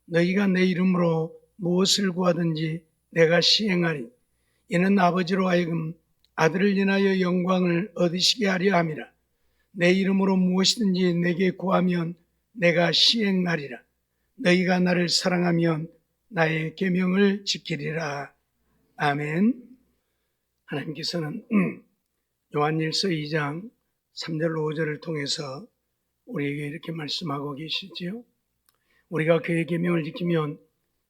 너희가 내 이름으로 무엇을 구하든지 내가 시행하리. 이는 아버지로 하여금 아들을 인하여 영광을 얻으시게 하려 함이라. 내 이름으로 무엇이든지 내게 구하면 내가 시행하리라. 너희가 나를 사랑하면 나의 계명을 지키리라. 아멘. 하나님께서는 요한일서 2장 3절로 5절을 통해서 우리에게 이렇게 말씀하고 계시지요. 우리가 그의 계명을 지키면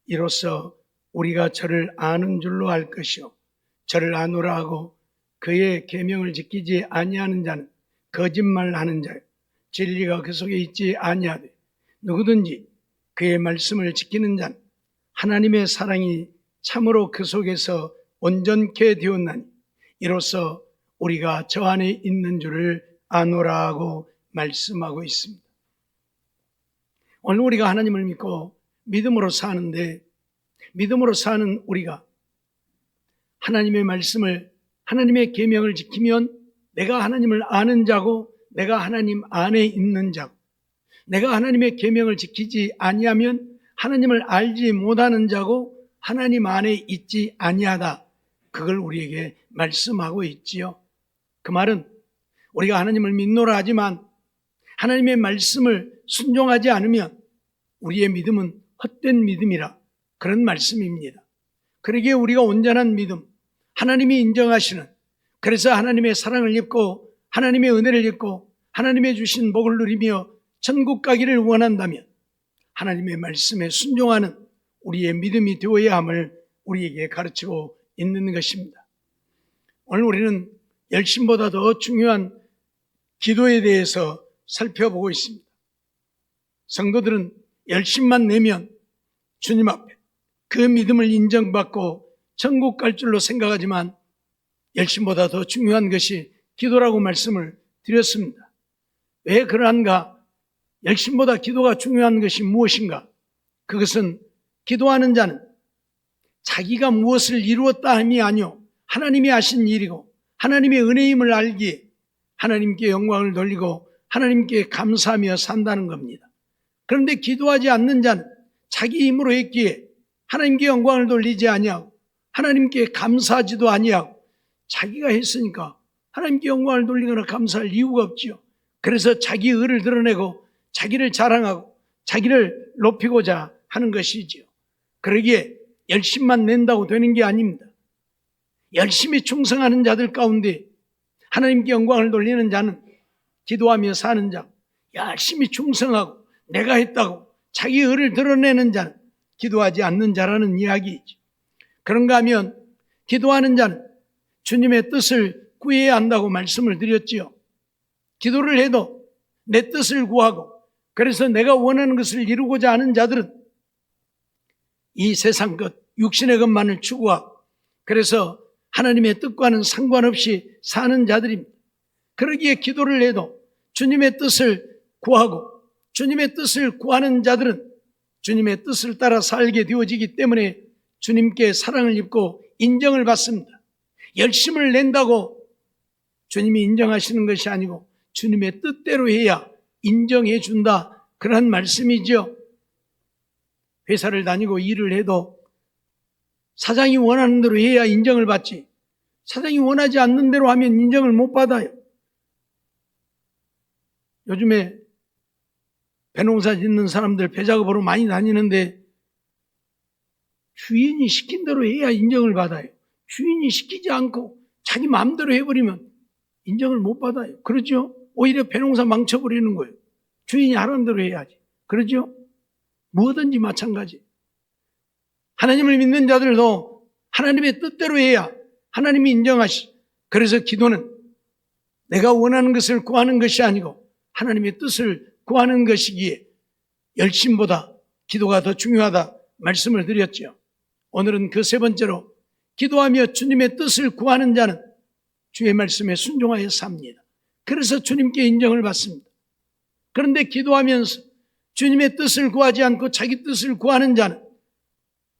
이로써 우리가 저를 아는 줄로 알 것이요 저를 아노라 하고 그의 계명을 지키지 아니하는 자는 거짓말하는 자요 진리가 그 속에 있지 아니하되 누구든지 그의 말씀을 지키는 자는 하나님의 사랑이 참으로 그 속에서 온전케 되었나니 이로써 우리가 저 안에 있는 줄을 아노라 하고 말씀하고 있습니다. 오늘 우리가 하나님을 믿고 믿음으로 사는데, 믿음으로 사는 우리가 하나님의 말씀을, 하나님의 계명을 지키면 내가 하나님을 아는 자고 내가 하나님 안에 있는 자고, 내가 하나님의 계명을 지키지 아니하면 하나님을 알지 못하는 자고 하나님 안에 있지 아니하다. 그걸 우리에게 말씀하고 있지요. 그 말은 우리가 하나님을 믿노라 하지만 하나님의 말씀을 순종하지 않으면 우리의 믿음은 헛된 믿음이라, 그런 말씀입니다. 그러기에 우리가 온전한 믿음, 하나님이 인정하시는, 그래서 하나님의 사랑을 입고 하나님의 은혜를 입고 하나님의 주신 복을 누리며 천국 가기를 원한다면 하나님의 말씀에 순종하는 우리의 믿음이 되어야 함을 우리에게 가르치고 있는 것입니다. 오늘 우리는 열심보다 더 중요한 기도에 대해서 살펴보고 있습니다. 성도들은 열심만 내면 주님 앞에 그 믿음을 인정받고 천국 갈 줄로 생각하지만 열심보다 더 중요한 것이 기도라고 말씀을 드렸습니다. 왜 그러한가? 열심보다 기도가 중요한 것이 무엇인가? 그것은 기도하는 자는 자기가 무엇을 이루었다 함이 아니요 하나님이 하신 일이고 하나님의 은혜임을 알기에 하나님께 영광을 돌리고 하나님께 감사하며 산다는 겁니다. 그런데 기도하지 않는 자는 자기 힘으로 했기에 하나님께 영광을 돌리지 아니하고 하나님께 감사하지도 아니하고 자기가 했으니까 하나님께 영광을 돌리거나 감사할 이유가 없지요. 그래서 자기 의를 드러내고 자기를 자랑하고 자기를 높이고자 하는 것이지요. 그러기에 열심만 낸다고 되는 게 아닙니다. 열심히 충성하는 자들 가운데 하나님께 영광을 돌리는 자는 기도하며 사는 자, 열심히 충성하고 내가 했다고 자기 의를 드러내는 자는 기도하지 않는 자라는 이야기이죠. 그런가 하면 기도하는 자는 주님의 뜻을 구해야 한다고 말씀을 드렸지요. 기도를 해도 내 뜻을 구하고 그래서 내가 원하는 것을 이루고자 하는 자들은 이 세상 것, 육신의 것만을 추구하고 그래서 하나님의 뜻과는 상관없이 사는 자들입니다. 그러기에 기도를 해도 주님의 뜻을 구하고 주님의 뜻을 구하는 자들은 주님의 뜻을 따라 살게 되어지기 때문에 주님께 사랑을 입고 인정을 받습니다. 열심을 낸다고 주님이 인정하시는 것이 아니고 주님의 뜻대로 해야 인정해 준다, 그런 말씀이죠. 회사를 다니고 일을 해도 사장이 원하는 대로 해야 인정을 받지, 사장이 원하지 않는 대로 하면 인정을 못 받아요. 요즘에 배농사 짓는 사람들 배작업으로 많이 다니는데 주인이 시킨 대로 해야 인정을 받아요. 주인이 시키지 않고 자기 마음대로 해버리면 인정을 못 받아요. 그렇죠? 오히려 배농사 망쳐버리는 거예요. 주인이 하라는 대로 해야지. 그렇죠? 뭐든지 마찬가지. 하나님을 믿는 자들도 하나님의 뜻대로 해야 하나님이 인정하시. 그래서 기도는 내가 원하는 것을 구하는 것이 아니고 하나님의 뜻을 구하는 것이기에 열심보다 기도가 더 중요하다 말씀을 드렸죠. 오늘은 그 세 번째로 기도하며 주님의 뜻을 구하는 자는 주의 말씀에 순종하여 삽니다. 그래서 주님께 인정을 받습니다. 그런데 기도하면서 주님의 뜻을 구하지 않고 자기 뜻을 구하는 자는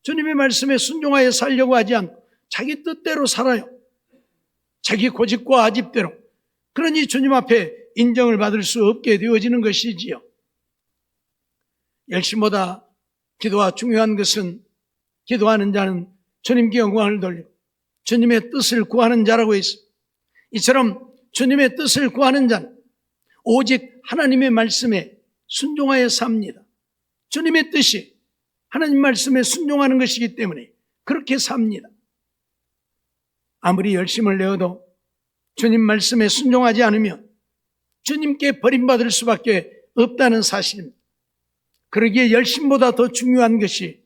주님의 말씀에 순종하여 살려고 하지 않고 자기 뜻대로 살아요. 자기 고집과 아집대로. 그러니 주님 앞에 인정을 받을 수 없게 되어지는 것이지요. 열심보다 기도가 중요한 것은 기도하는 자는 주님께 영광을 돌리고 주님의 뜻을 구하는 자라고 했습니다. 이처럼 주님의 뜻을 구하는 자는 오직 하나님의 말씀에 순종하여 삽니다. 주님의 뜻이 하나님 말씀에 순종하는 것이기 때문에 그렇게 삽니다. 아무리 열심을 내어도 주님 말씀에 순종하지 않으면 주님께 버림받을 수밖에 없다는 사실입니다. 그러기에 열심보다 더 중요한 것이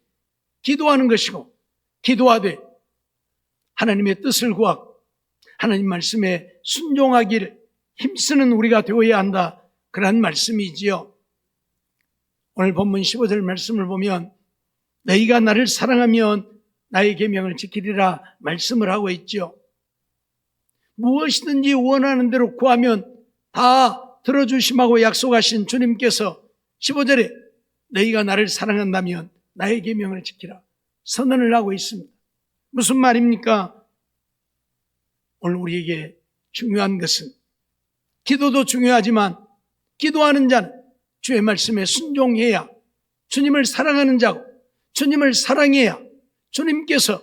기도하는 것이고, 기도하되 하나님의 뜻을 구하고 하나님 말씀에 순종하기를 힘쓰는 우리가 되어야 한다, 그런 말씀이지요. 오늘 본문 15절 말씀을 보면 너희가 나를 사랑하면 나의 계명을 지키리라 말씀을 하고 있죠. 무엇이든지 원하는 대로 구하면 다 들어주심하고 약속하신 주님께서 15절에 너희가 나를 사랑한다면 나의 계명을 지키라 선언을 하고 있습니다. 무슨 말입니까? 오늘 우리에게 중요한 것은 기도도 중요하지만 기도하는 자는 주의 말씀에 순종해야 주님을 사랑하는 자고, 주님을 사랑해야 주님께서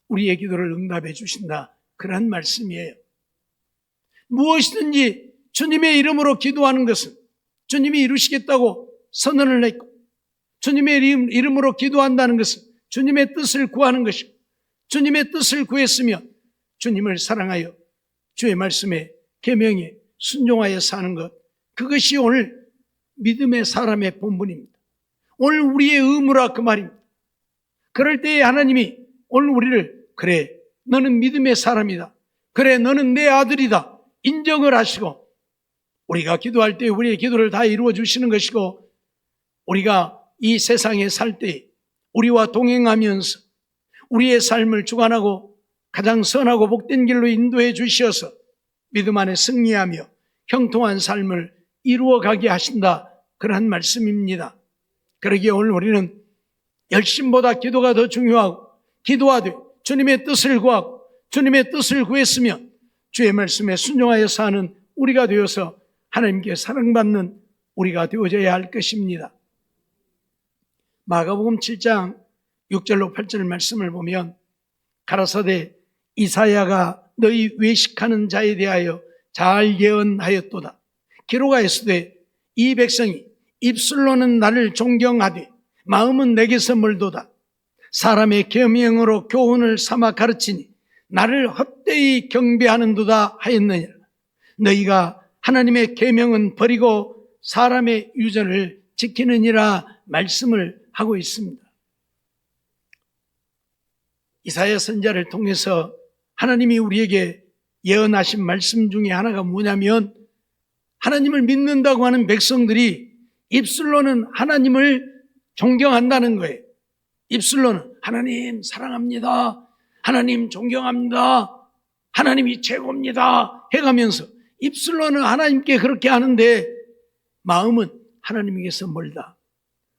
우리의 기도를 응답해 주신다, 그런 말씀이에요. 무엇이든지 주님의 이름으로 기도하는 것은 주님이 이루시겠다고 선언을 했고, 주님의 이름으로 기도한다는 것은 주님의 뜻을 구하는 것이고, 주님의 뜻을 구했으면 주님을 사랑하여 주의 말씀에 계명에 순종하여 사는 것, 그것이 오늘 믿음의 사람의 본분입니다. 오늘 우리의 의무라, 그 말입니다. 그럴 때에 하나님이 오늘 우리를 그래 너는 믿음의 사람이다, 그래 너는 내 아들이다 인정을 하시고, 우리가 기도할 때 우리의 기도를 다 이루어 주시는 것이고, 우리가 이 세상에 살 때 우리와 동행하면서 우리의 삶을 주관하고 가장 선하고 복된 길로 인도해 주셔서 믿음 안에 승리하며 형통한 삶을 이루어 가게 하신다, 그러한 말씀입니다. 그러기에 오늘 우리는 열심보다 기도가 더 중요하고, 기도하되 주님의 뜻을 구하고 주님의 뜻을 구했으면 주의 말씀에 순종하여 사는 우리가 되어서 하나님께 사랑받는 우리가 되어져야 할 것입니다. 마가복음 7장 6절로 8절 말씀을 보면 가라사대 이사야가 너희 외식하는 자에 대하여 잘 예언하였도다. 기록하였으되 이 백성이 입술로는 나를 존경하되 마음은 내게서 멀도다. 사람의 계명으로 교훈을 삼아 가르치니 나를 헛되이 경배하는도다 하였느니라. 너희가 하나님의 계명은 버리고 사람의 유전을 지키느니라 말씀을 하고 있습니다. 이사야 선지자를 통해서 하나님이 우리에게 예언하신 말씀 중에 하나가 뭐냐면, 하나님을 믿는다고 하는 백성들이 입술로는 하나님을 존경한다는 거예요. 입술로는 하나님 사랑합니다, 하나님 존경합니다, 하나님이 최고입니다 해가면서 입술로는 하나님께 그렇게 하는데 마음은 하나님에게서 멀다.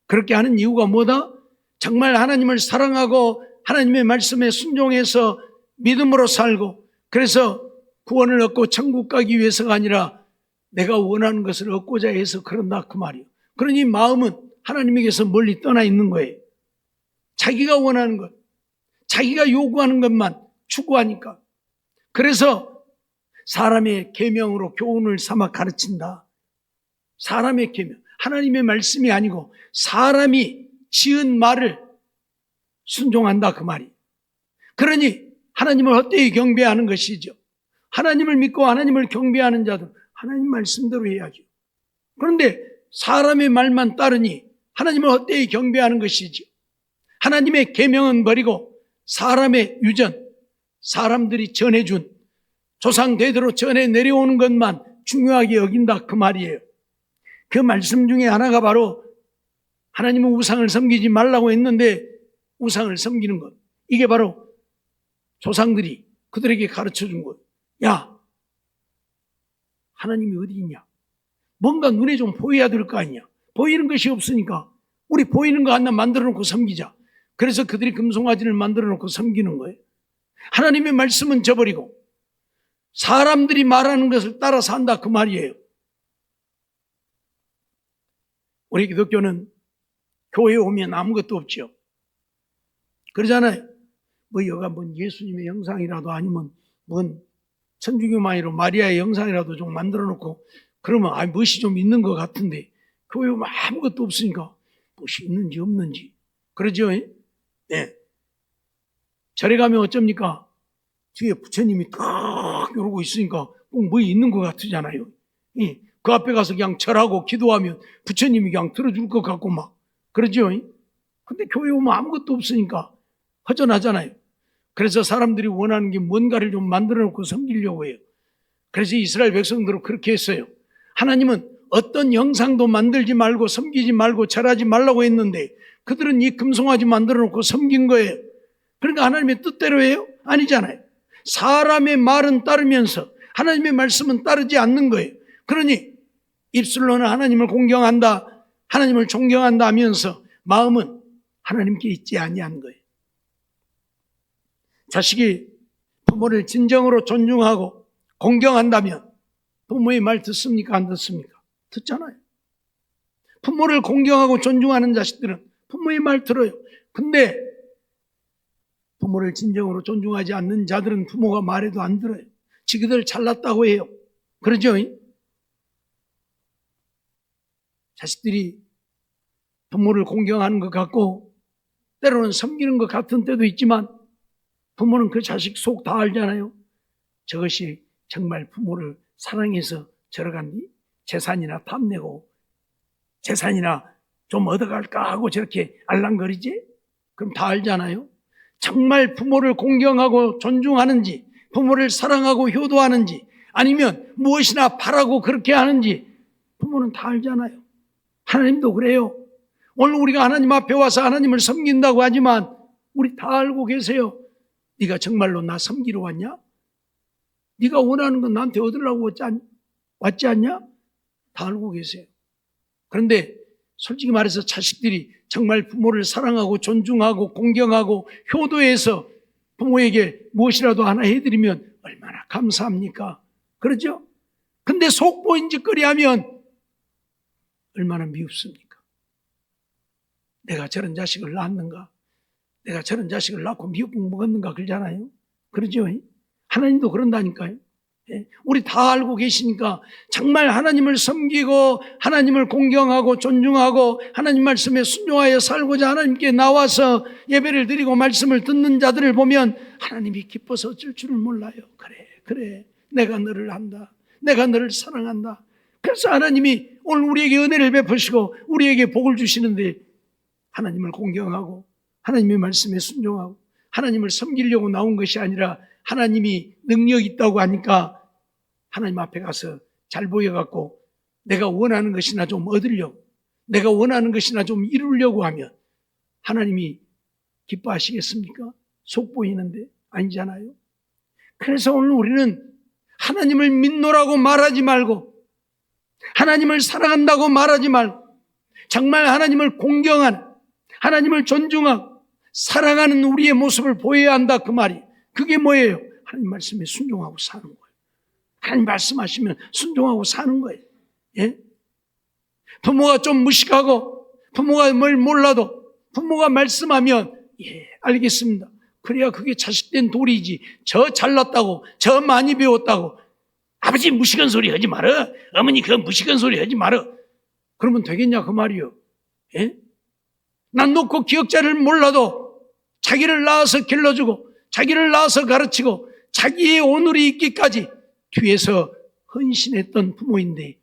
그렇게 하는 이유가 뭐다? 정말 하나님을 사랑하고 하나님의 말씀에 순종해서 믿음으로 살고, 그래서 구원을 얻고 천국 가기 위해서가 아니라 내가 원하는 것을 얻고자 해서 그런다, 그 말이에요. 그러니 마음은 하나님에게서 멀리 떠나 있는 거예요. 자기가 원하는 것, 자기가 요구하는 것만 추구하니까. 그래서 사람의 계명으로 교훈을 삼아 가르친다. 사람의 계명, 하나님의 말씀이 아니고 사람이 지은 말을 순종한다, 그 말이. 그러니 하나님을 헛되이 경배하는 것이죠. 하나님을 믿고 하나님을 경배하는 자들 하나님 말씀대로 해야죠. 그런데 사람의 말만 따르니 하나님을 헛되이 경배하는 것이죠. 하나님의 계명은 버리고 사람의 유전, 사람들이 전해준 조상 대대로 전해 내려오는 것만 중요하게 여긴다, 그 말이에요. 그 말씀 중에 하나가 바로 하나님은 우상을 섬기지 말라고 했는데 우상을 섬기는 것, 이게 바로 조상들이 그들에게 가르쳐 준 것. 야, 하나님이 어디 있냐? 뭔가 눈에 좀 보여야 될 거 아니냐? 보이는 것이 없으니까 우리 보이는 거 하나 만들어 놓고 섬기자. 그래서 그들이 금송아지를 만들어 놓고 섬기는 거예요. 하나님의 말씀은 저버리고 사람들이 말하는 것을 따라 산다, 그 말이에요. 우리 기독교는 교회에 오면 아무것도 없죠. 그러잖아요. 뭐 여가 뭔 예수님의 영상이라도 아니면 뭔 천주교만이로 마리아의 영상이라도 좀 만들어 놓고 그러면 멋이 좀 있는 것 같은데 교회 오면 아무것도 없으니까 멋이 있는지 없는지 그러죠. 예. 절에 가면 어쩝니까? 뒤에 부처님이 딱 이러고 있으니까 꼭 뭐 있는 것 같으잖아요. 예. 그 앞에 가서 그냥 절하고 기도하면 부처님이 그냥 들어줄 것 같고 막 그러죠. 근데 교회 오면 아무것도 없으니까 허전하잖아요. 그래서 사람들이 원하는 게 뭔가를 좀 만들어 놓고 섬기려고 해요. 그래서 이스라엘 백성들은 그렇게 했어요. 하나님은 어떤 형상도 만들지 말고 섬기지 말고 절하지 말라고 했는데 그들은 이 금송아지 만들어 놓고 섬긴 거예요. 그러니까 하나님의 뜻대로 해요? 아니잖아요. 사람의 말은 따르면서 하나님의 말씀은 따르지 않는 거예요. 그러니 입술로는 하나님을 공경한다, 하나님을 존경한다 하면서 마음은 하나님께 있지 아니한 거예요. 자식이 부모를 진정으로 존중하고 공경한다면 부모의 말 듣습니까? 안 듣습니까? 듣잖아요. 부모를 공경하고 존중하는 자식들은 부모의 말 들어요. 근데 부모를 진정으로 존중하지 않는 자들은 부모가 말해도 안 들어요. 지그들 잘났다고 해요. 그러죠? 자식들이 부모를 공경하는 것 같고 때로는 섬기는 것 같은 때도 있지만 부모는 그 자식 속 다 알잖아요. 저것이 정말 부모를 사랑해서 저러간 재산이나 탐내고 재산이나 좀 얻어갈까 하고 저렇게 알랑거리지? 그럼 다 알잖아요. 정말 부모를 공경하고 존중하는지 부모를 사랑하고 효도하는지 아니면 무엇이나 바라고 그렇게 하는지 부모는 다 알잖아요. 하나님도 그래요. 오늘 우리가 하나님 앞에 와서 하나님을 섬긴다고 하지만 우리 다 알고 계세요. 네가 정말로 나 섬기러 왔냐? 네가 원하는 건 나한테 얻으려고 왔지 않냐? 다 알고 계세요. 그런데 솔직히 말해서 자식들이 정말 부모를 사랑하고 존중하고 공경하고 효도해서 부모에게 무엇이라도 하나 해드리면 얼마나 감사합니까? 그러죠? 근데 속보인 짓거리 하면 얼마나 미흡습니까? 내가 저런 자식을 낳았는가? 내가 저런 자식을 낳고 미역국 먹었는가? 그러잖아요. 그러죠? 하나님도 그런다니까요. 우리 다 알고 계시니까 정말 하나님을 섬기고 하나님을 공경하고 존중하고 하나님 말씀에 순종하여 살고자 하나님께 나와서 예배를 드리고 말씀을 듣는 자들을 보면 하나님이 기뻐서 어쩔 줄을 몰라요. 그래 내가 너를 안다. 내가 너를 사랑한다. 그래서 하나님이 오늘 우리에게 은혜를 베푸시고 우리에게 복을 주시는데 하나님을 공경하고 하나님의 말씀에 순종하고 하나님을 섬기려고 나온 것이 아니라 하나님이 능력이 있다고 하니까 하나님 앞에 가서 잘 보여갖고 내가 원하는 것이나 좀 얻으려고 내가 원하는 것이나 좀 이루려고 하면 하나님이 기뻐하시겠습니까? 속 보이는데 아니잖아요. 그래서 오늘 우리는 하나님을 믿노라고 말하지 말고 하나님을 사랑한다고 말하지 말고 정말 하나님을 공경하는 하나님을 존중하고 사랑하는 우리의 모습을 보여야 한다 그 말이. 그게 뭐예요? 하나님 말씀에 순종하고 사는 거예요. 하나님 말씀하시면 순종하고 사는 거예요. 예? 부모가 좀 무식하고 부모가 뭘 몰라도 부모가 말씀하면 예, 알겠습니다. 그래야 그게 자식된 도리지. 저 잘났다고 저 많이 배웠다고 아버지 무식한 소리 하지 마라. 어머니 그 무식한 소리 하지 마라. 그러면 되겠냐 그 말이요. 예? 난 놓고 기억자를 몰라도 자기를 낳아서 길러주고 자기를 낳아서 가르치고 자기의 오늘이 있기까지 뒤에서 헌신했던 부모인데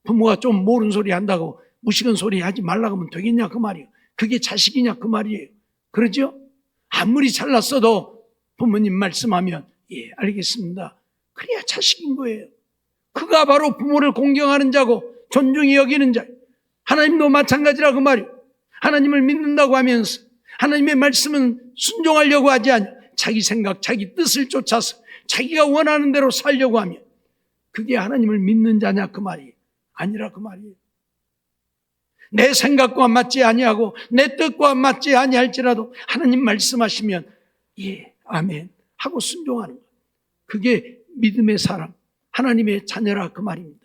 부모가 좀 모르는 소리 한다고 무식한 소리 하지 말라고 하면 되겠냐 그 말이에요. 그게 자식이냐 그 말이에요. 그러죠? 아무리 잘났어도 부모님 말씀하면 예 알겠습니다. 그래야 자식인 거예요. 그가 바로 부모를 공경하는 자고 존중히 여기는 자예요. 하나님도 마찬가지라 그 말이에요. 하나님을 믿는다고 하면서 하나님의 말씀은 순종하려고 하지 않냐. 자기 생각, 자기 뜻을 쫓아서 자기가 원하는 대로 살려고 하면 그게 하나님을 믿는 자냐 그 말이에요. 아니라 그 말이에요. 내 생각과 맞지 아니하고 내 뜻과 맞지 아니할지라도 하나님 말씀하시면 예, 아멘 하고 순종하는 거예요. 그게 믿음의 사람, 하나님의 자녀라 그 말입니다.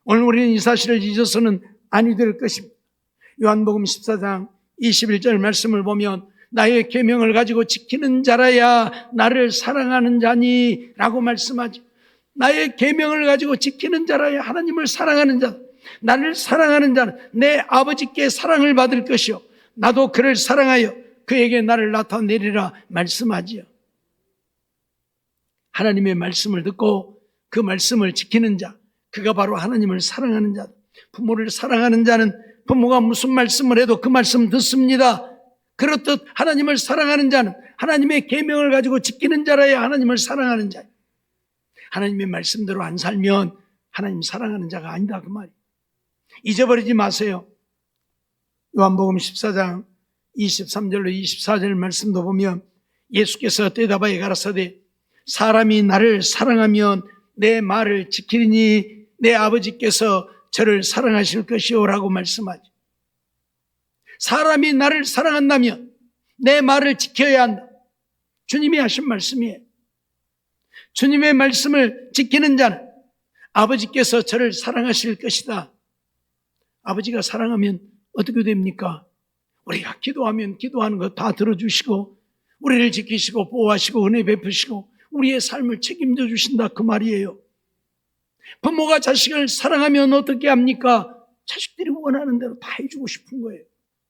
오늘 우리는 이 사실을 잊어서는 아니 될 것입니다. 요한복음 14장 21절 말씀을 보면 나의 계명을 가지고 지키는 자라야 나를 사랑하는 자니 라고 말씀하죠. 나의 계명을 가지고 지키는 자라야 하나님을 사랑하는 자, 나를 사랑하는 자는 내 아버지께 사랑을 받을 것이요 나도 그를 사랑하여 그에게 나를 나타내리라 말씀하지요. 하나님의 말씀을 듣고 그 말씀을 지키는 자, 그가 바로 하나님을 사랑하는 자. 부모를 사랑하는 자는 부모가 무슨 말씀을 해도 그 말씀 듣습니다. 그렇듯 하나님을 사랑하는 자는 하나님의 계명을 가지고 지키는 자라야 하나님을 사랑하는 자예요. 하나님의 말씀대로 안 살면 하나님 사랑하는 자가 아니다 그 말이에요. 잊어버리지 마세요. 요한복음 14장 23절로 24절 말씀도 보면 예수께서 대답하여 가라사대 사람이 나를 사랑하면 내 말을 지키리니 내 아버지께서 저를 사랑하실 것이요 라고 말씀하죠. 사람이 나를 사랑한다면 내 말을 지켜야 한다. 주님이 하신 말씀이에요. 주님의 말씀을 지키는 자는 아버지께서 저를 사랑하실 것이다. 아버지가 사랑하면 어떻게 됩니까? 우리가 기도하면 기도하는 거 다 들어주시고 우리를 지키시고 보호하시고 은혜 베푸시고 우리의 삶을 책임져 주신다 그 말이에요. 부모가 자식을 사랑하면 어떻게 합니까? 자식들이 원하는 대로 다 해주고 싶은 거예요.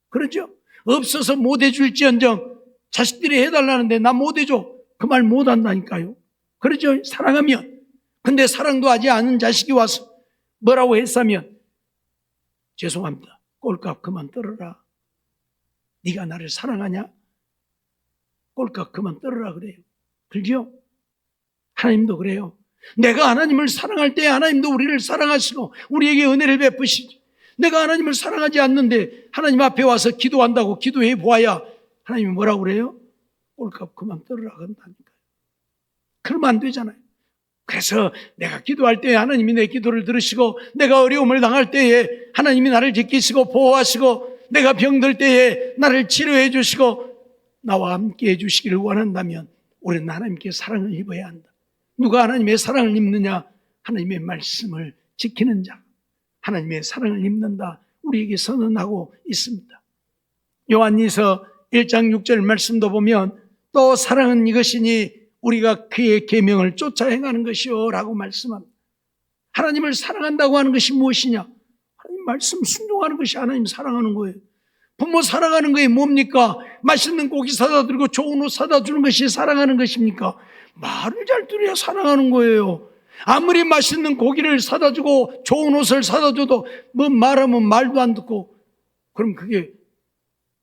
그렇죠? 없어서 못 해줄지언정 자식들이 해달라는데 나 못 해줘. 그 말 못 한다니까요. 그렇죠? 사랑하면. 근데 사랑도 하지 않은 자식이 와서 뭐라고 했으면 죄송합니다. 꼴값 그만 떨어라. 네가 나를 사랑하냐? 꼴값 그만 떨어라 그래요. 그렇죠? 하나님도 그래요. 내가 하나님을 사랑할 때 하나님도 우리를 사랑하시고 우리에게 은혜를 베푸시죠. 내가 하나님을 사랑하지 않는데 하나님 앞에 와서 기도한다고 기도해 보아야 하나님이 뭐라고 그래요? 꼴값 그만 떨어라 한다니까요. 그러면 안 되잖아요. 그래서 내가 기도할 때 하나님이 내 기도를 들으시고 내가 어려움을 당할 때에 하나님이 나를 지키시고 보호하시고 내가 병들 때에 나를 치료해 주시고 나와 함께 해 주시기를 원한다면 우리는 하나님께 사랑을 입어야 한다. 누가 하나님의 사랑을 입느냐? 하나님의 말씀을 지키는 자, 하나님의 사랑을 입는다. 우리에게 선언하고 있습니다. 요한일서 1장 6절 말씀도 보면 또 사랑은 이것이니 우리가 그의 계명을 쫓아 행하는 것이요 라고 말씀합니다. 하나님을 사랑한다고 하는 것이 무엇이냐? 하나님 말씀 순종하는 것이 하나님 사랑하는 거예요. 부모 사랑하는 거에 뭡니까? 맛있는 고기 사다 드리고 좋은 옷 사다 주는 것이 사랑하는 것입니까? 말을 잘 들어야 사랑하는 거예요. 아무리 맛있는 고기를 사다 주고 좋은 옷을 사다 줘도 뭐 말하면 말도 안 듣고 그럼 그게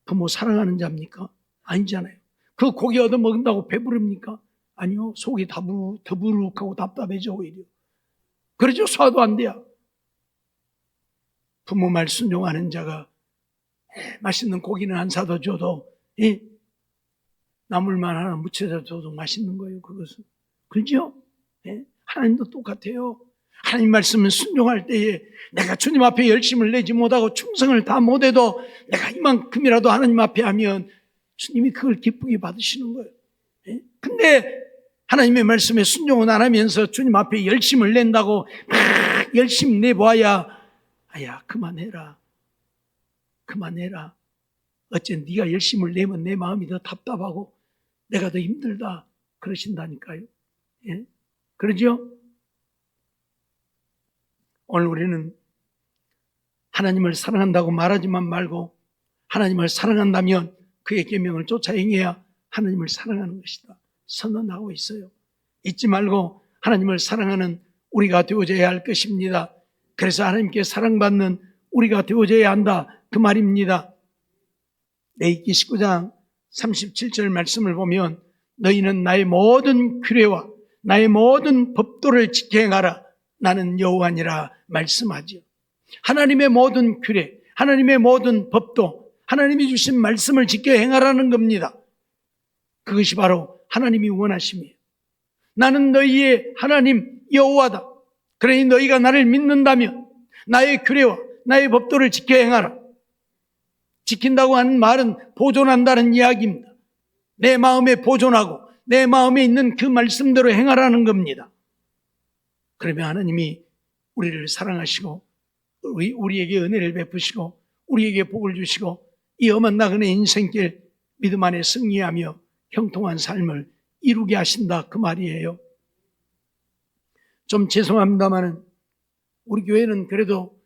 부모 사랑하는 자입니까? 아니잖아요. 그 고기 얻어 먹는다고 배부릅니까? 아니요. 속이 더부룩하고 답답해져 오히려. 그러죠. 소화도 안 돼요. 부모 말 순종하는 자가 맛있는 고기는 안 사다 줘도 나물만 하나 무쳐서 줘도 맛있는 거예요. 그것은. 그렇죠? 하나님도 똑같아요. 하나님 말씀은 순종할 때에 내가 주님 앞에 열심을 내지 못하고 충성을 다 못해도 내가 이만큼이라도 하나님 앞에 하면 주님이 그걸 기쁘게 받으시는 거예요. 근데 하나님의 말씀에 순종은 안 하면서 주님 앞에 열심을 낸다고 막 열심히 내보아야 아야 그만해라. 그만해라. 어째 네가 열심을 내면 내 마음이 더 답답하고 내가 더 힘들다 그러신다니까요. 예? 그러죠? 오늘 우리는 하나님을 사랑한다고 말하지만 말고 하나님을 사랑한다면 그의 계명을 쫓아 행해야 하나님을 사랑하는 것이다. 선언하고 있어요. 잊지 말고 하나님을 사랑하는 우리가 되어져야 할 것입니다. 그래서 하나님께 사랑받는 우리가 되어져야 한다. 그 말입니다. 레위기 19장 37절 말씀을 보면 너희는 나의 모든 규례와 나의 모든 법도를 지켜 행하라. 나는 여호와니라 말씀하지요. 하나님의 모든 규례, 하나님의 모든 법도, 하나님이 주신 말씀을 지켜 행하라는 겁니다. 그것이 바로 하나님이 원하심이에요. 나는 너희의 하나님 여호와다. 그러니 너희가 나를 믿는다면 나의 규례와 나의 법도를 지켜 행하라. 지킨다고 하는 말은 보존한다는 이야기입니다. 내 마음에 보존하고 내 마음에 있는 그 말씀대로 행하라는 겁니다. 그러면 하나님이 우리를 사랑하시고 우리에게 은혜를 베푸시고 우리에게 복을 주시고 이 험한 나그네 인생길 믿음 안에 승리하며 형통한 삶을 이루게 하신다 그 말이에요. 좀 죄송합니다마는 우리 교회는 그래도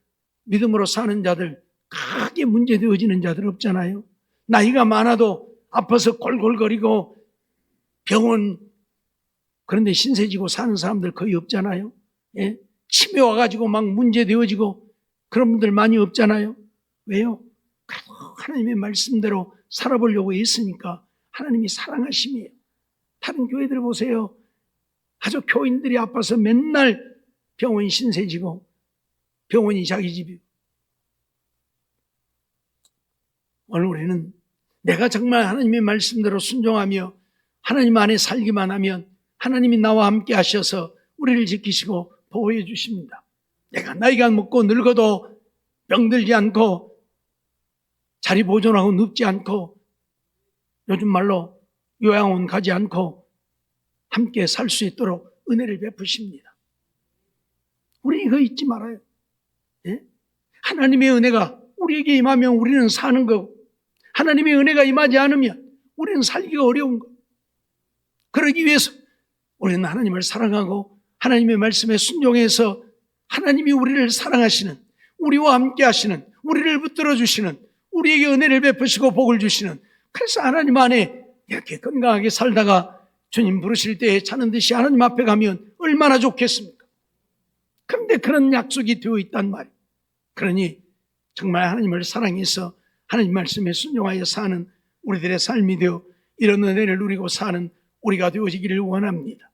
믿음으로 사는 자들, 크게 문제되어지는 자들 없잖아요. 나이가 많아도 아파서 골골거리고 병원 그런데 신세지고 사는 사람들 거의 없잖아요. 예? 치매 와가지고 막 문제되어지고 그런 분들 많이 없잖아요. 왜요? 그래도 하나님의 말씀대로 살아보려고 했으니까 하나님이 사랑하심이에요. 다른 교회들 보세요. 아주 교인들이 아파서 맨날 병원 신세지고 병원이 자기 집이고. 오늘 우리는 내가 정말 하나님의 말씀대로 순종하며 하나님 안에 살기만 하면 하나님이 나와 함께 하셔서 우리를 지키시고 보호해 주십니다. 내가 나이가 먹고 늙어도 병들지 않고 자리 보존하고 눕지 않고 요즘 말로 요양원 가지 않고 함께 살 수 있도록 은혜를 베푸십니다. 우리 이거 잊지 말아요. 예? 하나님의 은혜가 우리에게 임하면 우리는 사는 거고 하나님의 은혜가 임하지 않으면 우리는 살기가 어려운 거예요. 그러기 위해서 우리는 하나님을 사랑하고 하나님의 말씀에 순종해서 하나님이 우리를 사랑하시는, 우리와 함께 하시는, 우리를 붙들어 주시는, 우리에게 은혜를 베푸시고 복을 주시는, 그래서 하나님 안에 이렇게 건강하게 살다가 주님 부르실 때에 차는 듯이 하나님 앞에 가면 얼마나 좋겠습니까? 그런데 그런 약속이 되어 있단 말이에요. 그러니 정말 하나님을 사랑해서 하나님 말씀에 순종하여 사는 우리들의 삶이 되어 이런 은혜를 누리고 사는 우리가 되어지기를 원합니다.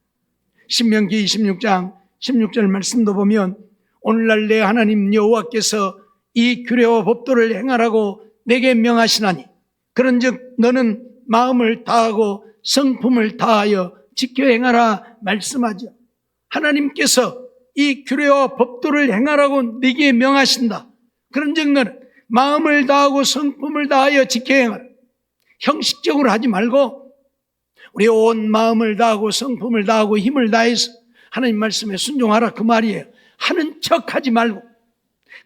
신명기 26장 16절 말씀도 보면 오늘날 내 하나님 여호와께서 이 규례와 법도를 행하라고 내게 명하시나니 그런즉 너는 마음을 다하고 성품을 다하여 지켜 행하라 말씀하죠. 하나님께서 이 규례와 법도를 행하라고 내게 명하신다. 그런즉 너는 마음을 다하고 성품을 다하여 지켜 행하라. 형식적으로 하지 말고 우리 온 마음을 다하고 성품을 다하고 힘을 다해서 하나님 말씀에 순종하라 그 말이에요. 하는 척 하지 말고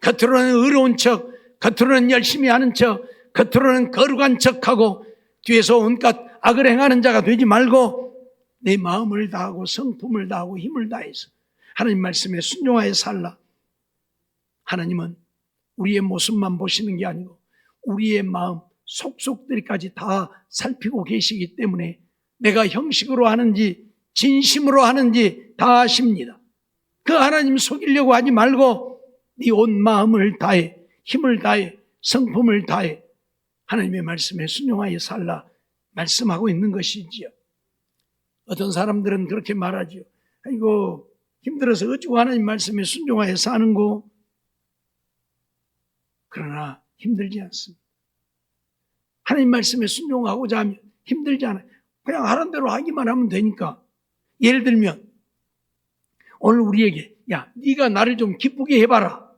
겉으로는 의로운 척, 겉으로는 열심히 하는 척, 겉으로는 거룩한 척하고 뒤에서 온갖 악을 행하는 자가 되지 말고 내 마음을 다하고 성품을 다하고 힘을 다해서 하나님 말씀에 순종하여 살라. 하나님은 우리의 모습만 보시는 게 아니고 우리의 마음 속속들이까지 다 살피고 계시기 때문에 내가 형식으로 하는지 진심으로 하는지 다 아십니다. 그 하나님 속이려고 하지 말고 네 온 마음을 다해 힘을 다해 성품을 다해 하나님의 말씀에 순종하여 살라 말씀하고 있는 것이지요. 어떤 사람들은 그렇게 말하죠. 아이고 힘들어서 어쩌고 하나님 말씀에 순종하여 사는 거. 그러나 힘들지 않습니다. 하나님 말씀에 순종하고자 하면 힘들지 않아요. 그냥 하는 대로 하기만 하면 되니까. 예를 들면 오늘 우리에게 야 네가 나를 좀 기쁘게 해봐라.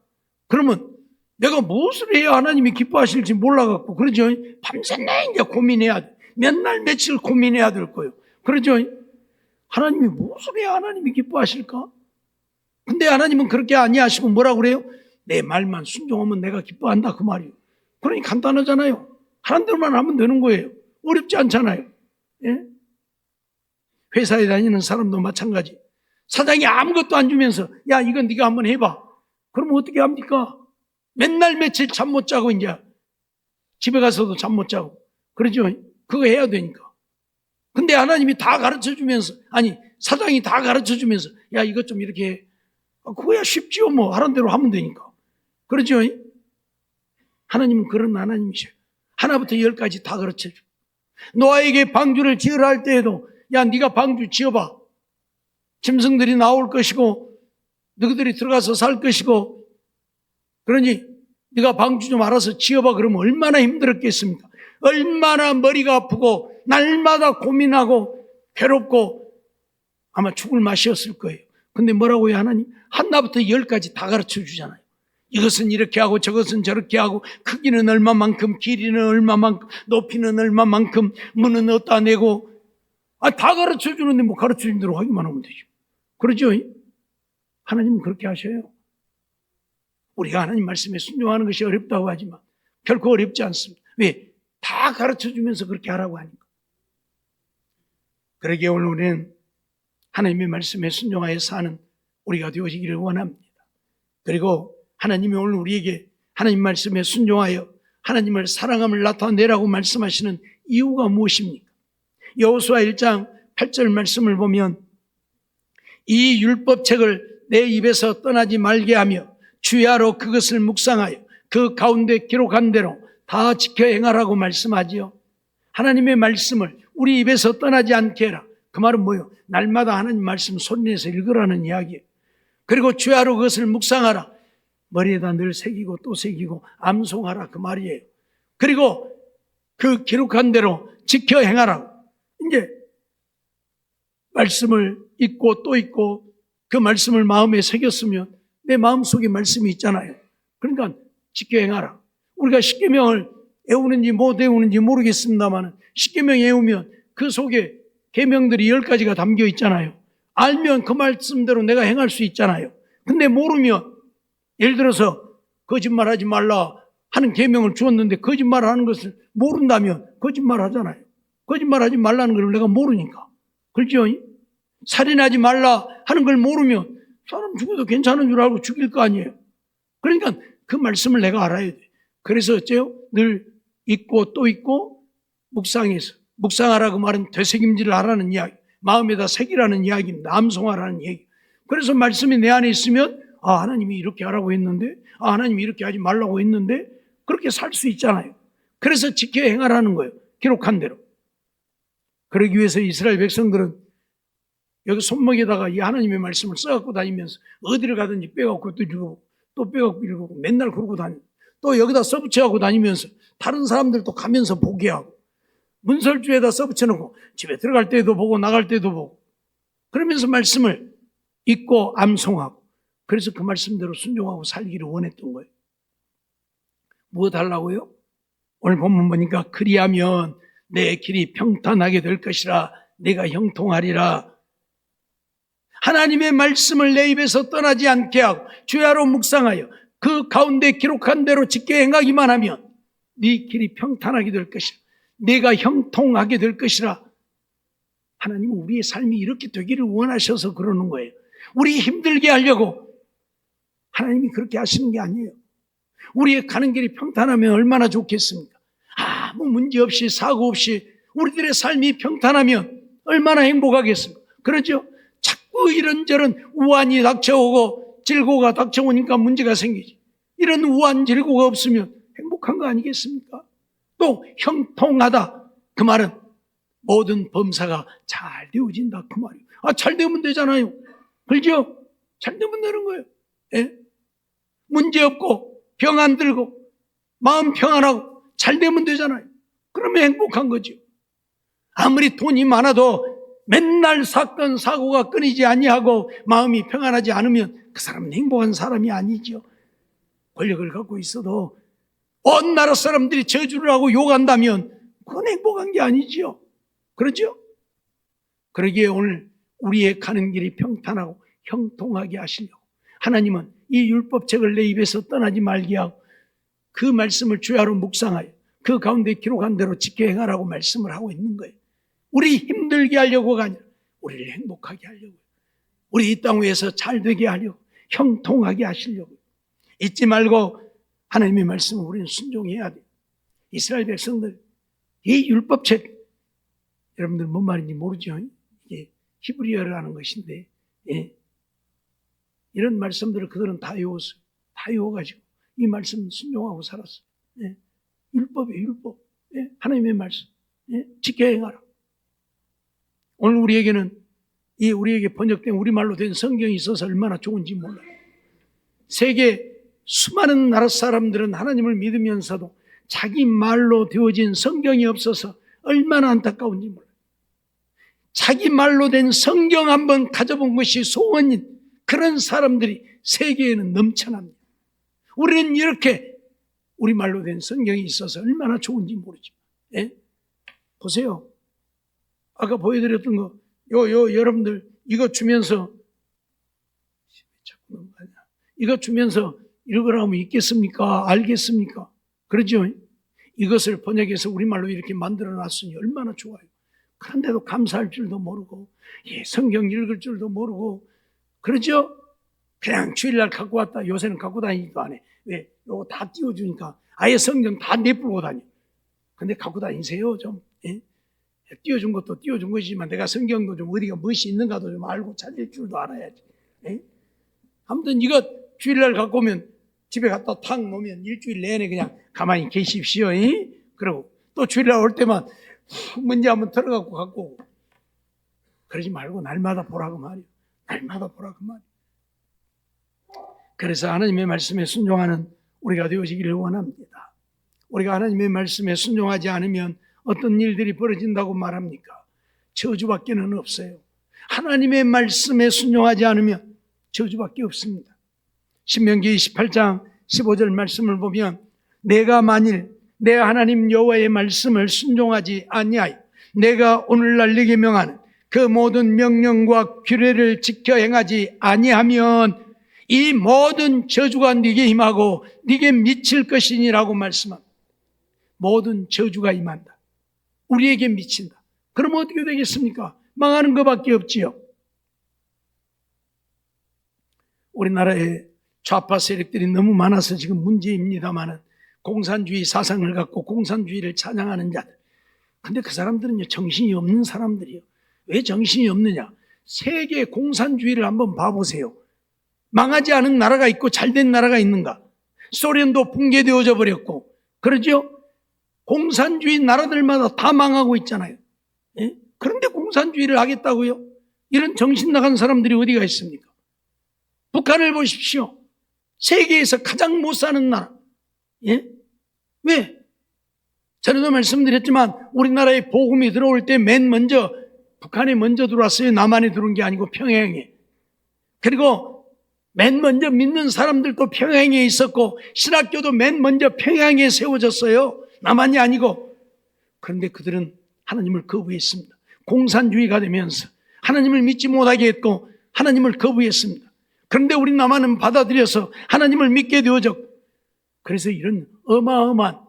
그러면 내가 무엇을 해야 하나님이 기뻐하실지 몰라갖고 그러죠. 밤새내 이제 고민해야 돼. 몇 날 며칠 고민해야 될 거예요. 그러죠. 하나님이 무엇을 해야 하나님이 기뻐하실까? 근데 하나님은 그렇게 아니하시고 뭐라고 그래요? 내 말만 순종하면 내가 기뻐한다 그 말이에요. 그러니 간단하잖아요. 하는 대로만 하면 되는 거예요. 어렵지 않잖아요. 예? 회사에 다니는 사람도 마찬가지. 사장이 아무것도 안 주면서 야 이건 네가 한번 해봐. 그러면 어떻게 합니까? 맨날 며칠 잠 못 자고 이제 집에 가서도 잠 못 자고 그러죠. 그거 해야 되니까. 근데 하나님이 다 가르쳐주면서 아니 사장이 다 가르쳐주면서 야 이것 좀 이렇게 해. 그거야 쉽지요. 뭐 하는 대로 하면 되니까. 그러죠. 하나님은 그런 하나님이셔요. 하나부터 10까지 다 가르쳐줘. 노아에게 방주를 지으라 할 때에도 야 네가 방주 지어봐. 짐승들이 나올 것이고 너희들이 들어가서 살 것이고 그러니 네가 방주 좀 알아서 지어봐. 그러면 얼마나 힘들었겠습니까? 얼마나 머리가 아프고 날마다 고민하고 괴롭고 아마 죽을 맛이었을 거예요. 근데 뭐라고 해요? 하나님 하나부터 10까지 다 가르쳐 주잖아요. 이것은 이렇게 하고 저것은 저렇게 하고 크기는 얼마만큼 길이는 얼마만큼 높이는 얼마만큼 문은 어디다 내고 다 가르쳐 주는데 뭐 가르쳐 주는 대로 하기만 하면 되죠. 그러죠? 하나님은 그렇게 하셔요. 우리가 하나님 말씀에 순종하는 것이 어렵다고 하지만 결코 어렵지 않습니다. 왜? 다 가르쳐주면서 그렇게 하라고 하니까. 그러기에 오늘 우리는 하나님의 말씀에 순종하여 사는 우리가 되어지기를 원합니다. 그리고 하나님이 오늘 우리에게 하나님 말씀에 순종하여 하나님을 사랑함을 나타내라고 말씀하시는 이유가 무엇입니까? 여호수아 1장 8절 말씀을 보면 이 율법책을 내 입에서 떠나지 말게 하며 주야로 그것을 묵상하여 그 가운데 기록한 대로 다 지켜 행하라고 말씀하지요. 하나님의 말씀을 우리 입에서 떠나지 않게 해라. 그 말은 뭐예요? 날마다 하나님 말씀 손내서 읽으라는 이야기예요. 그리고 주야로 그것을 묵상하라. 머리에다 늘 새기고 또 새기고 암송하라 그 말이에요. 그리고 그 기록한 대로 지켜 행하라. 이제 말씀을 읽고 또 읽고 그 말씀을 마음에 새겼으면 내 마음속에 말씀이 있잖아요. 그러니까 지켜 행하라. 우리가 십계명을 외우는지 못 외우는지 모르겠습니다만 십계명 외우면 그 속에 계명들이 10가지가 담겨 있잖아요. 알면 그 말씀대로 내가 행할 수 있잖아요. 근데 모르면 예를 들어서 거짓말하지 말라 하는 계명을 주었는데 거짓말하는 것을 모른다면 거짓말하잖아요. 거짓말하지 말라는 걸 내가 모르니까. 그렇죠? 살인하지 말라 하는 걸 모르면 사람 죽어도 괜찮은 줄 알고 죽일 거 아니에요. 그러니까 그 말씀을 내가 알아야 돼. 그래서 어째요? 늘 읽고 또 읽고 묵상해서. 묵상하라 그 말은 되새김질을 하라는 이야기, 마음에다 새기라는 이야기입니다. 암송하라는 얘기. 그래서 말씀이 내 안에 있으면 하나님이 이렇게 하라고 했는데 하나님이 이렇게 하지 말라고 했는데 그렇게 살 수 있잖아요. 그래서 지켜 행하라는 거예요. 기록한 대로. 그러기 위해서 이스라엘 백성들은 여기 손목에다가 이 하나님의 말씀을 써갖고 다니면서 어디를 가든지 빼갖고 또 읽고 또 빼갖고 읽고 맨날 그러고 다니고 또 여기다 써붙여갖고 다니면서 다른 사람들도 가면서 보게 하고 문설주에다 써붙여놓고 집에 들어갈 때도 보고 나갈 때도 보고 그러면서 말씀을 읽고 암송하고 그래서 그 말씀대로 순종하고 살기를 원했던 거예요. 무엇 하려고요? 오늘 본문 보니까 그리하면 내 길이 평탄하게 될 것이라 내가 형통하리라. 하나님의 말씀을 내 입에서 떠나지 않게 하고 주야로 묵상하여 그 가운데 기록한 대로 지켜 행하기만 하면 네 길이 평탄하게 될 것이라. 내가 형통하게 될 것이라. 하나님은 우리의 삶이 이렇게 되기를 원하셔서 그러는 거예요. 우리 힘들게 하려고 하나님이 그렇게 하시는 게 아니에요. 우리의 가는 길이 평탄하면 얼마나 좋겠습니까? 아무 문제 없이 사고 없이 우리들의 삶이 평탄하면 얼마나 행복하겠습니까? 그렇죠? 자꾸 이런저런 우환이 닥쳐오고 질고가 닥쳐오니까 문제가 생기지. 이런 우환 질고가 없으면 행복한 거 아니겠습니까? 또 형통하다 그 말은 모든 범사가 잘 되어진다 그 말이에요. 잘 되면 되잖아요. 그렇죠? 잘 되면 되는 거예요. 예? 문제 없고 병 안 들고 마음 평안하고 잘 되면 되잖아요. 그러면 행복한 거죠. 아무리 돈이 많아도 맨날 사건 사고가 끊이지 아니하고 마음이 평안하지 않으면 그 사람은 행복한 사람이 아니죠. 권력을 갖고 있어도 온 나라 사람들이 저주를 하고 욕한다면 그건 행복한 게 아니죠. 그렇죠? 그러기에 오늘 우리의 가는 길이 평탄하고 형통하게 하시려고 하나님은 이 율법책을 내 입에서 떠나지 말게 하고 그 말씀을 주야로 묵상하여 그 가운데 기록한 대로 지켜 행하라고 말씀을 하고 있는 거예요. 우리 힘들게 하려고가 아니라 우리를 행복하게 하려고, 우리 이 땅 위에서 잘 되게 하려고, 형통하게 하시려고. 잊지 말고 하나님의 말씀을 우리는 순종해야 돼요. 이스라엘 백성들 이 율법책, 여러분들 뭔 말인지 모르죠? 이게 히브리어라는 것인데, 예. 이런 말씀들을 그들은 다 외웠어요. 다 외워가지고 이 말씀 순종하고 살았어요. 예. 율법이에요, 율법. 예. 하나님의 말씀. 예. 지켜 행하라. 오늘 우리에게는 이 우리에게 번역된 우리말로 된 성경이 있어서 얼마나 좋은지 몰라요. 세계 수많은 나라 사람들은 하나님을 믿으면서도 자기 말로 되어진 성경이 없어서 얼마나 안타까운지 몰라요. 자기 말로 된 성경 한번 가져본 것이 소원인 그런 사람들이 세계에는 넘쳐납니다. 우리는 이렇게 우리말로 된 성경이 있어서 얼마나 좋은지 모르지만, 예? 보세요. 아까 보여드렸던 거, 여러분들 이거 주면서 이거 주면서 읽으라고 하면 읽겠습니까? 알겠습니까? 그렇죠? 이것을 번역해서 우리말로 이렇게 만들어 놨으니 얼마나 좋아요. 그런데도 감사할 줄도 모르고, 성경 읽을 줄도 모르고, 그러죠? 그냥 주일날 갖고 왔다. 요새는 갖고 다니지도 않아. 왜? 요거 다 띄워주니까 아예 성경 다 내뿔고 다녀. 근데 갖고 다니세요, 좀. 예? 띄워준 것도 띄워준 것이지만 내가 성경도 좀 어디가 무엇이 있는가도 좀 알고 찾을 줄도 알아야지. 예? 아무튼 이거 주일날 갖고 오면 집에 갖다 탁 놓으면 일주일 내내 그냥 가만히 계십시오. 예? 그리고 또 주일날 올 때만 문제 한번 들어갖고 갖고 오고. 그러지 말고 날마다 보라고 말이요. 날마다 보라고 말이요. 그래서 하나님의 말씀에 순종하는 우리가 되어지기를 원합니다. 우리가 하나님의 말씀에 순종하지 않으면 어떤 일들이 벌어진다고 말합니까? 저주밖에는 없어요. 하나님의 말씀에 순종하지 않으면 저주밖에 없습니다. 신명기 28장 15절 말씀을 보면 내가 만일 내 하나님 여호와의 말씀을 순종하지 아니하여 내가 오늘날 네게 명하는 그 모든 명령과 규례를 지켜 행하지 아니하면 이 모든 저주가 네게 임하고 네게 미칠 것이니라고 말씀합니다. 모든 저주가 임한다. 우리에게 미친다. 그러면 어떻게 되겠습니까? 망하는 것밖에 없지요. 우리나라에 좌파 세력들이 너무 많아서 지금 문제입니다만은 공산주의 사상을 갖고 공산주의를 찬양하는 자들. 근데 그 사람들은요, 정신이 없는 사람들이요. 왜 정신이 없느냐? 세계 공산주의를 한번 봐보세요. 망하지 않은 나라가 있고 잘된 나라가 있는가? 소련도 붕괴되어져 버렸고, 그러죠? 공산주의 나라들마다 다 망하고 있잖아요. 예? 그런데 공산주의를 하겠다고요? 이런 정신 나간 사람들이 어디가 있습니까? 북한을 보십시오. 세계에서 가장 못 사는 나라. 예? 왜? 전에도 말씀드렸지만 우리나라에 복음이 들어올 때 맨 먼저 북한에 먼저 들어왔어요. 남한에 들어온 게 아니고 평양에. 그리고 맨 먼저 믿는 사람들도 평양에 있었고 신학교도 맨 먼저 평양에 세워졌어요. 남한이 아니고. 그런데 그들은 하나님을 거부했습니다. 공산주의가 되면서 하나님을 믿지 못하게 했고 하나님을 거부했습니다. 그런데 우리 남한은 받아들여서 하나님을 믿게 되어졌고, 그래서 이런 어마어마한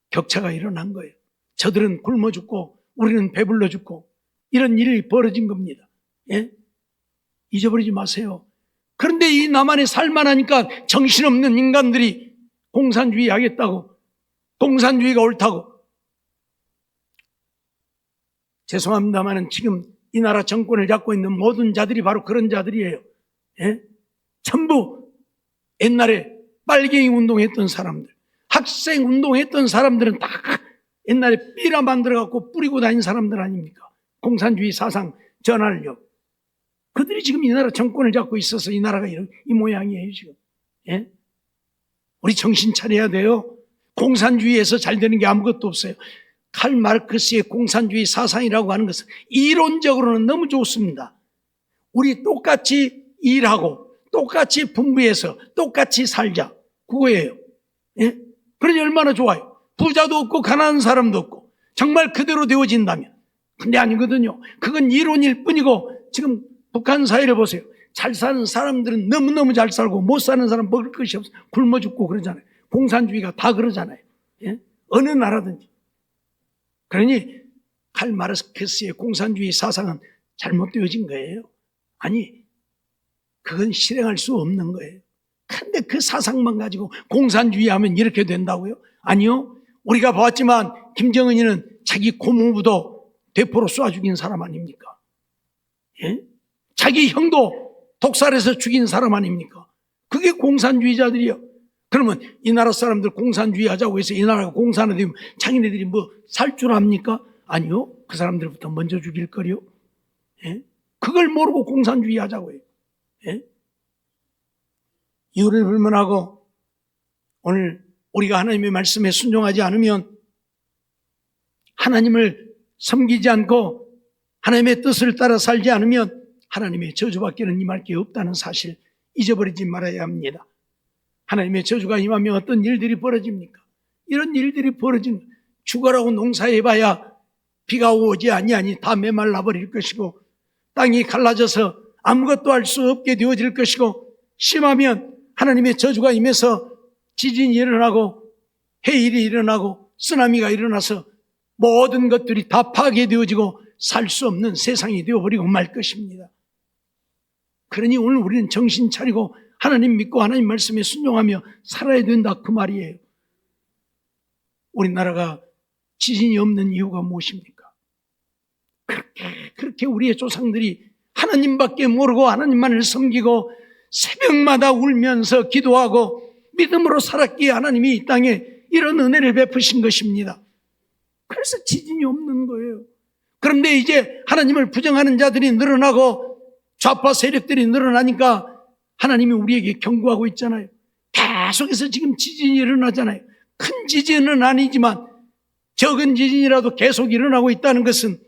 격차가 일어난 거예요. 저들은 굶어 죽고 우리는 배불러 죽고 이런 일이 벌어진 겁니다. 예? 잊어버리지 마세요. 그런데 이 남한에 살만하니까 정신없는 인간들이 공산주의 하겠다고, 공산주의가 옳다고. 죄송합니다만 지금 이 나라 정권을 잡고 있는 모든 자들이 바로 그런 자들이에요. 예? 전부 옛날에 빨갱이 운동했던 사람들, 학생 운동했던 사람들은 다 옛날에 삐라 만들어갖고 뿌리고 다닌 사람들 아닙니까? 공산주의 사상 전하려고. 그들이 지금 이 나라 정권을 잡고 있어서 이 나라가 이 모양이에요, 지금. 예? 우리 정신 차려야 돼요. 공산주의에서 잘 되는 게 아무것도 없어요. 칼 마르크스의 공산주의 사상이라고 하는 것은 이론적으로는 너무 좋습니다. 우리 똑같이 일하고 똑같이 분부해서 똑같이 살자. 그거예요. 예? 그러니 얼마나 좋아요. 부자도 없고 가난한 사람도 없고 정말 그대로 되어진다면. 근데 아니거든요. 그건 이론일 뿐이고 지금 북한 사회를 보세요. 잘 사는 사람들은 너무너무 잘 살고 못 사는 사람 먹을 것이 없어 굶어 죽고 그러잖아요. 공산주의가 다 그러잖아요. 예? 어느 나라든지. 그러니 칼 마르크스의 공산주의 사상은 잘못되어진 거예요. 아니, 그건 실행할 수 없는 거예요. 근데 그 사상만 가지고 공산주의 하면 이렇게 된다고요? 아니요. 우리가 봤지만 김정은이는 자기 고모부도 대포로 쏴 죽인 사람 아닙니까? 예? 자기 형도 독살해서 죽인 사람 아닙니까? 그게 공산주의자들이요. 그러면 이 나라 사람들 공산주의 하자고 해서 이 나라가 공산화 되면 자기네들이 뭐 살 줄 압니까? 아니요. 그 사람들부터 먼저 죽일 거요. 예? 그걸 모르고 공산주의 하자고 해요. 예? 이유를 불문하고 오늘 우리가 하나님의 말씀에 순종하지 않으면, 하나님을 섬기지 않고 하나님의 뜻을 따라 살지 않으면 하나님의 저주밖에는 임할 게 없다는 사실 잊어버리지 말아야 합니다. 하나님의 저주가 임하면 어떤 일들이 벌어집니까? 이런 일들이 벌어진, 죽어라고 농사해봐야 비가 오지 아니하니 다 메말라 버릴 것이고 땅이 갈라져서 아무것도 할 수 없게 되어질 것이고, 심하면 하나님의 저주가 임해서 지진이 일어나고 해일이 일어나고 쓰나미가 일어나서 모든 것들이 다 파괴되어지고 살 수 없는 세상이 되어버리고 말 것입니다. 그러니 오늘 우리는 정신 차리고 하나님 믿고 하나님 말씀에 순종하며 살아야 된다, 그 말이에요. 우리나라가 지진이 없는 이유가 무엇입니까? 그렇게 우리의 조상들이 하나님밖에 모르고 하나님만을 섬기고 새벽마다 울면서 기도하고 믿음으로 살았기에 하나님이 이 땅에 이런 은혜를 베푸신 것입니다. 그래서 지진이 없는 거예요. 그런데 이제 하나님을 부정하는 자들이 늘어나고 좌파 세력들이 늘어나니까 하나님이 우리에게 경고하고 있잖아요. 계속해서 지금 지진이 일어나잖아요. 큰 지진은 아니지만 적은 지진이라도 계속 일어나고 있다는 것은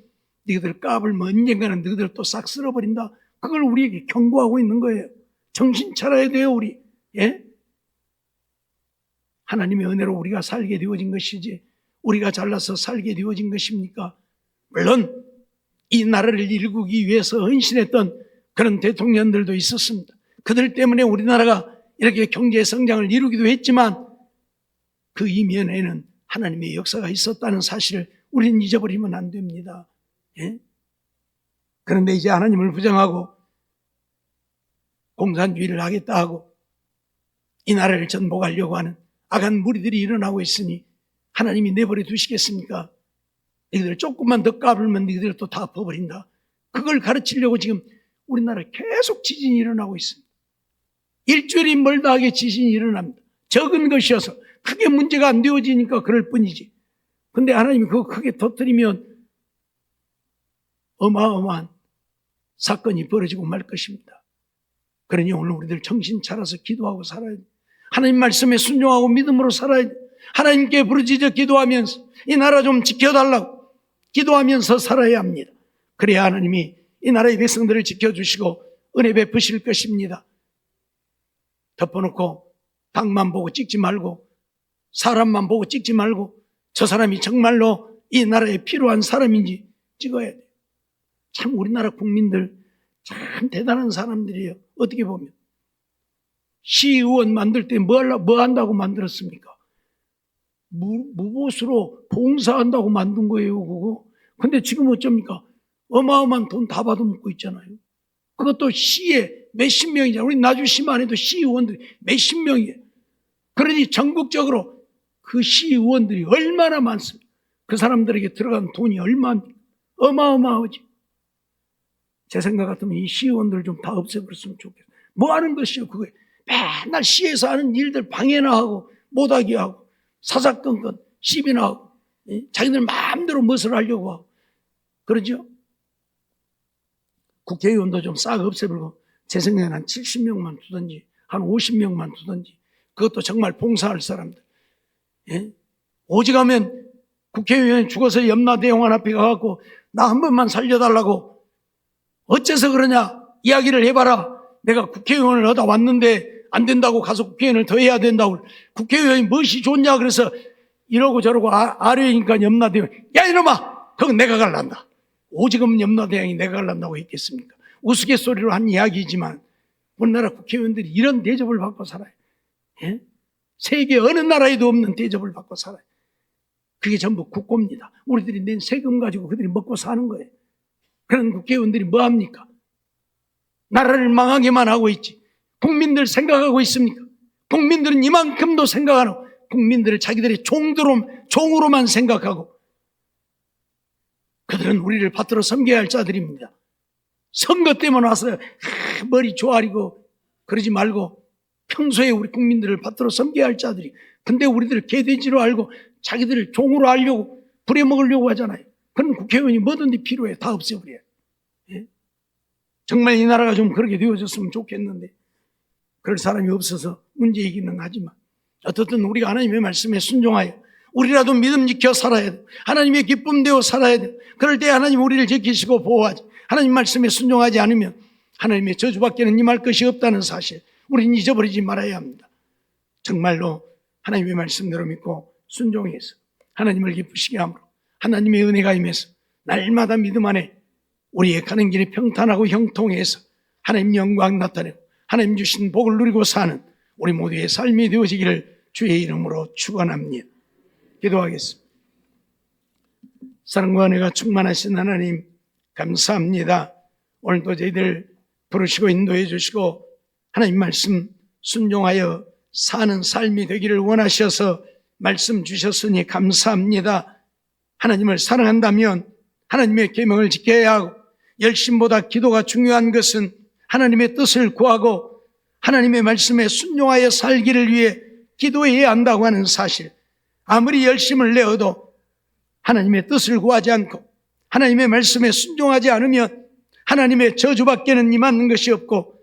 너희들 까불면 언젠가는 너희들 또 싹 쓸어버린다, 그걸 우리에게 경고하고 있는 거예요. 정신 차려야 돼요, 우리. 예? 하나님의 은혜로 우리가 살게 되어진 것이지 우리가 잘나서 살게 되어진 것입니까? 물론 이 나라를 일구기 위해서 헌신했던 그런 대통령들도 있었습니다. 그들 때문에 우리나라가 이렇게 경제 성장을 이루기도 했지만 그 이면에는 하나님의 역사가 있었다는 사실을 우리는 잊어버리면 안 됩니다. 예? 그런데 이제 하나님을 부정하고 공산주의를 하겠다 하고 이 나라를 전복하려고 하는 악한 무리들이 일어나고 있으니 하나님이 내버려 두시겠습니까? 너희들 조금만 더 까불면 너희들 또 다 퍼버린다, 그걸 가르치려고 지금 우리나라에 계속 지진이 일어나고 있습니다. 일주일이 멀다 하게 지진이 일어납니다. 적은 것이어서 크게 문제가 안 되어지니까 그럴 뿐이지. 근데 하나님이 그거 크게 터뜨리면 어마어마한 사건이 벌어지고 말 것입니다. 그러니 오늘 우리들 정신 차려서 기도하고 살아야 돼. 하나님 말씀에 순종하고 믿음으로 살아야 돼. 하나님께 부르짖어 기도하면서 이 나라 좀 지켜달라고 기도하면서 살아야 합니다. 그래야 하나님이 이 나라의 백성들을 지켜주시고 은혜 베푸실 것입니다. 덮어놓고 당만 보고 찍지 말고 사람만 보고 찍지 말고 저 사람이 정말로 이 나라에 필요한 사람인지 찍어야 돼요. 참 우리나라 국민들 참 대단한 사람들이에요. 어떻게 보면 시의원 만들 때 뭐 한다고 만들었습니까? 무보수로 봉사한다고 만든 거예요, 그거. 근데 지금 어쩝니까? 어마어마한 돈 다 받아먹고 있잖아요. 그것도 시에 몇십 명이잖아요. 우리 나주시만 해도 시의원들이 몇십 명이에요. 그러니 전국적으로 그 시의원들이 얼마나 많습니까? 그 사람들에게 들어간 돈이 얼마입니까? 어마어마하지. 제 생각 같으면 이 시의원들 좀 다 없애버렸으면 좋겠어요. 뭐 하는 것이요, 그거. 맨날 시에서 하는 일들 방해나 하고 못하게 하고 사사건건 시비나 하고 자기들 마음대로 무엇을 하려고 하고 그러죠. 국회의원도 좀 싹 없애버리고 제 생각에는 한 70명만 두든지 한 50명만 두든지, 그것도 정말 봉사할 사람들. 예? 오직하면 국회의원이 죽어서 염라대공원 앞에 가갖고 나 한 번만 살려달라고 어째서 그러냐 이야기를 해봐라. 내가 국회의원을 하다 왔는데 안 된다고 가서 국회의원을 더 해야 된다고. 국회의원이 무엇이 좋냐 그래서 이러고 저러고 아뢰니까 염라대왕이 야 이놈아 그건 내가 갈란다. 오직은 염라대왕이 내가 갈란다고 했겠습니까? 우스갯소리로 한 이야기지만 우리나라 국회의원들이 이런 대접을 받고 살아요. 예? 세계 어느 나라에도 없는 대접을 받고 살아요. 그게 전부 국고입니다. 우리들이 낸 세금 가지고 그들이 먹고 사는 거예요. 그런 국회의원들이 뭐합니까? 나라를 망하게만 하고 있지. 국민들 생각하고 있습니까? 국민들은 이만큼도 생각 안 하고 국민들을 자기들의 종으로만 생각하고, 그들은 우리를 받들어 섬겨야 할 자들입니다. 선거 때문에 와서 머리 조아리고 그러지 말고 평소에 우리 국민들을 받들어 섬겨야 할 자들이. 근데 우리들을 개돼지로 알고 자기들을 종으로 하려고 부려먹으려고 하잖아요. 그럼 국회의원이 뭐든지 필요해. 다 없애버려요. 예? 정말 이 나라가 좀 그렇게 되어졌으면 좋겠는데 그럴 사람이 없어서 문제이기는 하지만 어떻든 우리가 하나님의 말씀에 순종하여 우리라도 믿음 지켜 살아야 돼. 하나님의 기쁨 되어 살아야 돼. 그럴 때 하나님 우리를 지키시고 보호하지. 하나님 말씀에 순종하지 않으면 하나님의 저주밖에는 임할 것이 없다는 사실 우리는 잊어버리지 말아야 합니다. 정말로 하나님의 말씀대로 믿고 순종해서 하나님을 기쁘시게 함으로 하나님의 은혜가 임해서 날마다 믿음 안에 우리의 가는 길이 평탄하고 형통해서 하나님 영광 나타내고 하나님 주신 복을 누리고 사는 우리 모두의 삶이 되어지기를 주의 이름으로 축원합니다. 기도하겠습니다. 사랑과 은혜가 충만하신 하나님, 감사합니다. 오늘도 저희들 부르시고 인도해 주시고 하나님 말씀 순종하여 사는 삶이 되기를 원하셔서 말씀 주셨으니 감사합니다. 하나님을 사랑한다면 하나님의 계명을 지켜야 하고, 열심보다 기도가 중요한 것은 하나님의 뜻을 구하고 하나님의 말씀에 순종하여 살기를 위해 기도해야 한다고 하는 사실, 아무리 열심을 내어도 하나님의 뜻을 구하지 않고 하나님의 말씀에 순종하지 않으면 하나님의 저주밖에는 임하는 것이 없고,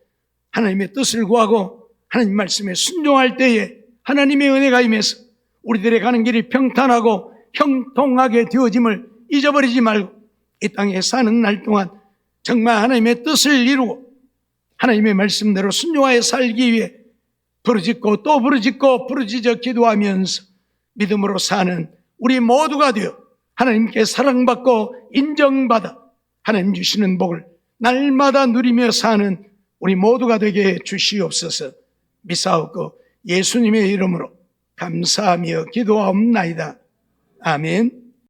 하나님의 뜻을 구하고 하나님 말씀에 순종할 때에 하나님의 은혜가 임해서 우리들의 가는 길이 평탄하고 형통하게 되어짐을 잊어버리지 말고, 이 땅에 사는 날 동안 정말 하나님의 뜻을 이루고 하나님의 말씀대로 순종하여 살기 위해 부르짖고 또 부르짖고 부르짖어 기도하면서 믿음으로 사는 우리 모두가 되어 하나님께 사랑받고 인정받아 하나님 주시는 복을 날마다 누리며 사는 우리 모두가 되게 해 주시옵소서. 미사옵고 예수님의 이름으로 감사하며 기도하옵나이다. 아멘.